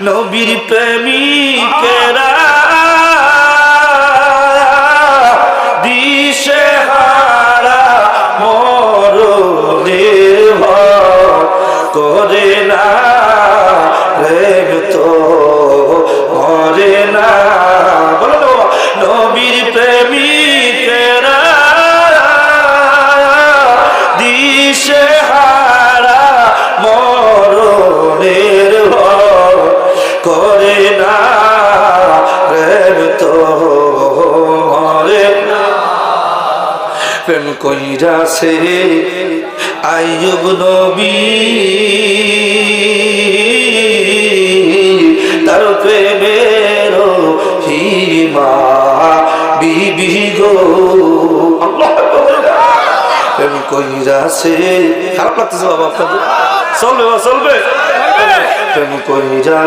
নবীর প্রেমিকেরা দিশে হারা মরণের ভয় করে না, প্রেম তো মরে না। বলো নবীর প্রেমিকেরা দিশে হারা মরণের ভয় করে না, প্রেম তো মরে না। প্রেম কইরাছে আইয়ুব নবী, তার প্রেমের হিমা বিবি গো। প্রেম কইরাছে, খারাপ লাগতেছে বাবা আপনাদের? চলবে চলবে। প্রেম কইরা